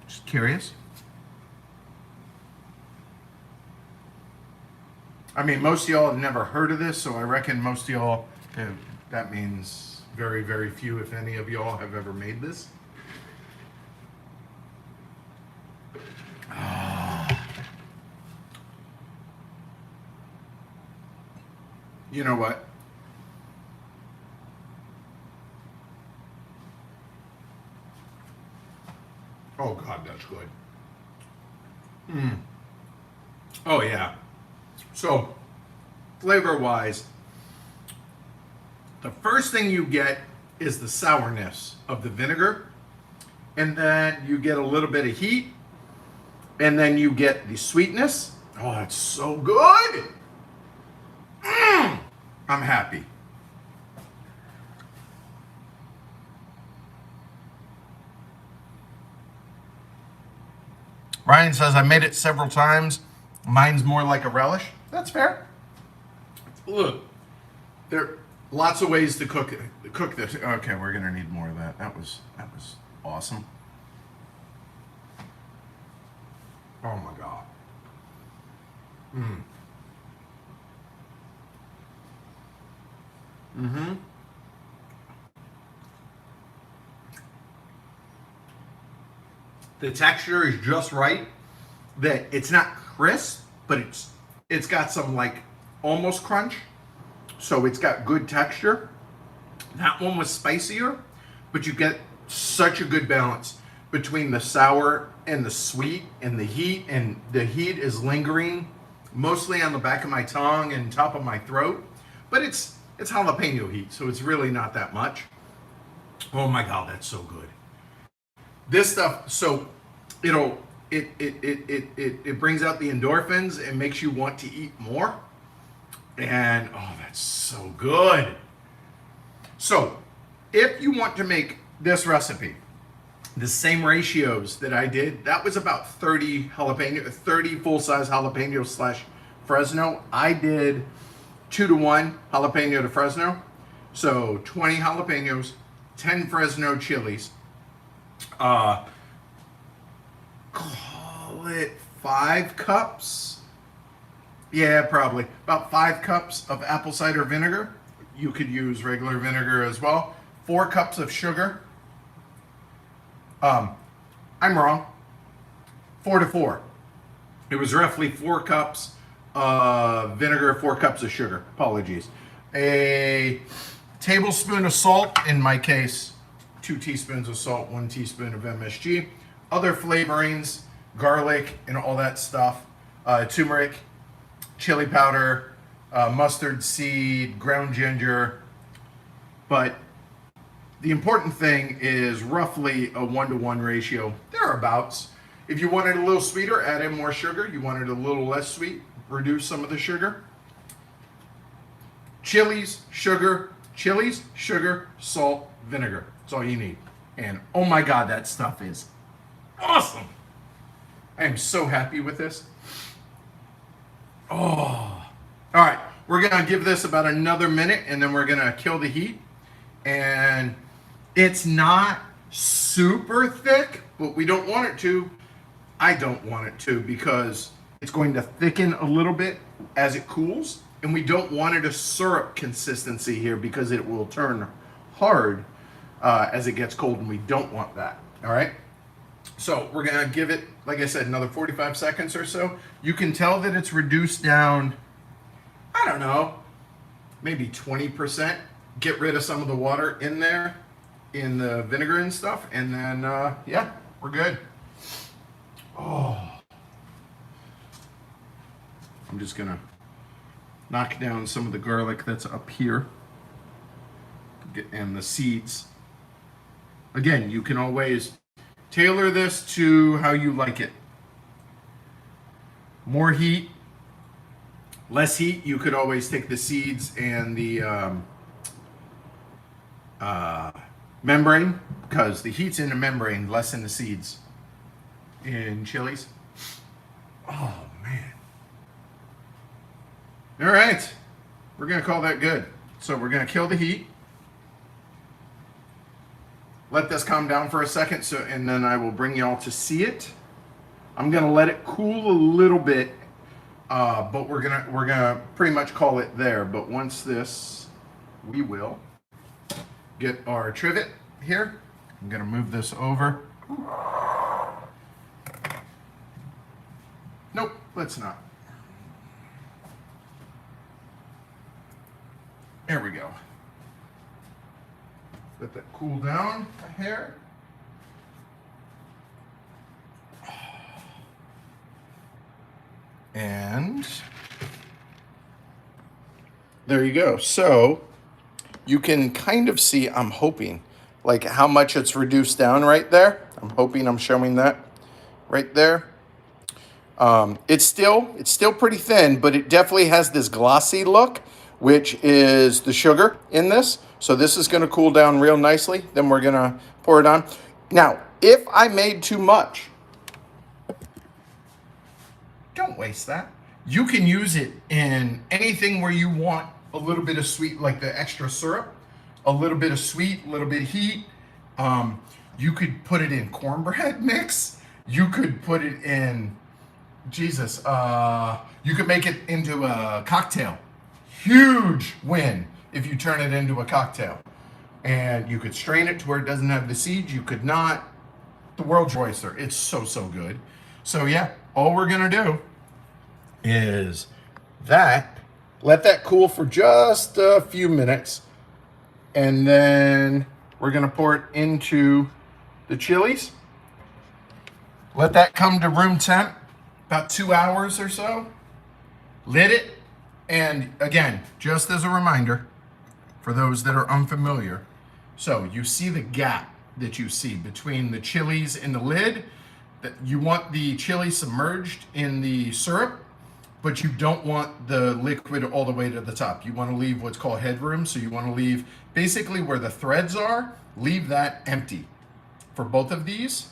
A: Just curious. I mean, most of y'all have never heard of this, so I reckon most of y'all have, that means very, very few, if any of y'all have ever made this. You know what? Oh God, that's good. Oh yeah. So, flavor-wise, the first thing you get is the sourness of the vinegar, and then you get a little bit of heat, and then you get the sweetness. Oh, that's so good. I'm happy. Ryan says, I made it several times. Mine's more like a relish. That's fair. Look, there are lots of ways to cook it. Cook this. Okay, we're gonna need more of that. That was awesome. Oh my God. The texture is just right. That it's not crisp, but it's got some like almost crunch. So it's got good texture. That one was spicier, but you get such a good balance between the sour and the sweet and the heat, and the heat is lingering mostly on the back of my tongue and top of my throat, but it's jalapeno heat, so it's really not that much. Oh my God, that's so good. This stuff, so it brings out the endorphins and makes you want to eat more. And oh, that's so good. So if you want to make this recipe, the same ratios that I did, that was about 30 full-size jalapeno slash Fresno. I did 2-to-1 jalapeno to Fresno. So 20 jalapenos, 10 Fresno chilies. Call it 5 cups. Yeah, probably. About 5 cups of apple cider vinegar. You could use regular vinegar as well. 4 cups of sugar. I'm wrong. 4 to 4. It was roughly 4 cups of vinegar, 4 cups of sugar. Apologies. A tablespoon of salt, in my case, 2 teaspoons of salt, 1 teaspoon of MSG. Other flavorings, garlic and all that stuff. Turmeric, chili powder, mustard seed, ground ginger. But the important thing is roughly a 1-to-1 ratio, thereabouts. If you want it a little sweeter, add in more sugar. You want it a little less sweet, reduce some of the sugar. Chilies, sugar, salt, vinegar. That's all you need. And oh my God, that stuff is awesome. I am so happy with this. Oh. All right, we're gonna give this about another minute and then we're gonna kill the heat. And it's not super thick, but we don't want it to. I don't want it to, because it's going to thicken a little bit as it cools. And we don't want it a syrup consistency here because it will turn hard as it gets cold, and we don't want that. All right. So we're gonna give it, like I said, another 45 seconds or so. You can tell that it's reduced down, I don't know, maybe 20%. Get rid of some of the water in there, in the vinegar and stuff, and then, yeah, we're good. Oh. I'm just gonna knock down some of the garlic that's up here, and the seeds. Again, you can always tailor this to how you like it. More heat, less heat. You could always take the seeds and the membrane, because the heat's in the membrane, less in the seeds in chilies. Oh man. All right, we're gonna call that good. So we're gonna kill the heat. let this calm down for a second, and then I will bring y'all to see it. I'm gonna let it cool a little bit, but we're gonna pretty much call it there. But once this, we will get our trivet here. I'm gonna move this over. Nope, let's not. There we go. Let that cool down a hair. And there you go. So you can kind of see, I'm hoping, like how much it's reduced down right there. I'm hoping I'm showing that right there. It's still pretty thin, but it definitely has this glossy look, which is the sugar in this. So this is going to cool down real nicely. Then we're going to pour it on. Now, if I made too much, don't waste that. You can use it in anything where you want a little bit of sweet, like the extra syrup, a little bit of sweet, a little bit of heat. You could put it in cornbread mix. You could put it in, Jesus, you could make it into a cocktail. Huge win if you turn it into a cocktail. And you could strain it to where it doesn't have the seeds. You could not. The world's oyster. It's so good. So yeah, all we're gonna do is that, let that cool for just a few minutes, and then we're gonna pour it into the chilies. Let that come to room temp, about 2 hours or so. Lid it, and again, just as a reminder, for those that are unfamiliar, so you see the gap that you see between the chilies and the lid, that you want the chili submerged in the syrup, but you don't want the liquid all the way to the top. You want to leave what's called headroom, so you want to leave basically where the threads are, leave that empty for both of these.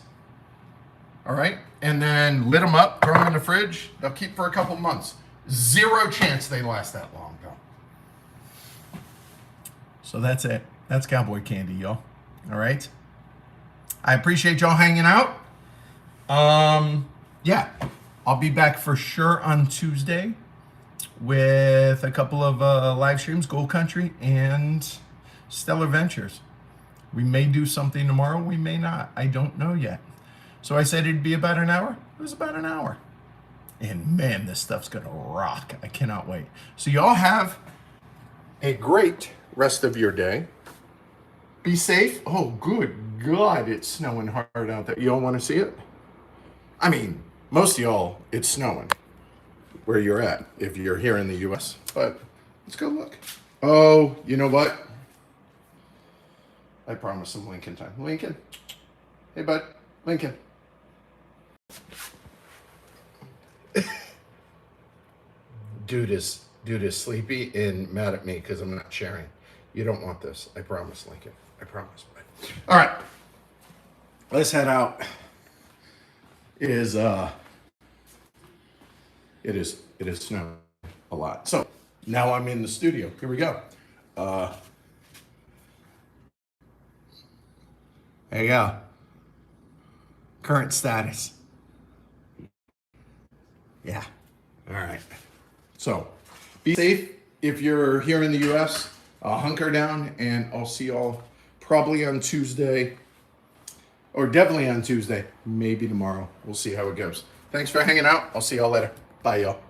A: All right, and then lid them up, throw them in the fridge. They'll keep for a couple months. Zero chance they last that long, though. So that's it. That's Cowboy Candy, y'all. All right. I appreciate y'all hanging out. Yeah, I'll be back for sure on Tuesday with a couple of live streams, Gold Country and Stellar Ventures. We may do something tomorrow. We may not. I don't know yet. So I said it'd be about an hour. It was about an hour. And man, this stuff's gonna rock. I cannot wait. So y'all have a great rest of your day. Be safe. Oh, good God, it's snowing hard out there. Y'all want to see it? I mean, most of y'all, it's snowing where you're at if you're here in the U.S. But let's go look. Oh, you know what? I promised some Lincoln time. Lincoln. Hey, bud. Lincoln. Dude is sleepy and mad at me because I'm not sharing. You don't want this. I promise, Lincoln. I promise. All right. Let's head out. It is snowing a lot. So now I'm in the studio. Here we go. There you go. Current status. Yeah. All right. So be safe if you're here in the U.S. Hunker down, and I'll see y'all probably on Tuesday, or definitely on Tuesday, maybe tomorrow. We'll see how it goes. Thanks for hanging out. I'll see y'all later. Bye, y'all.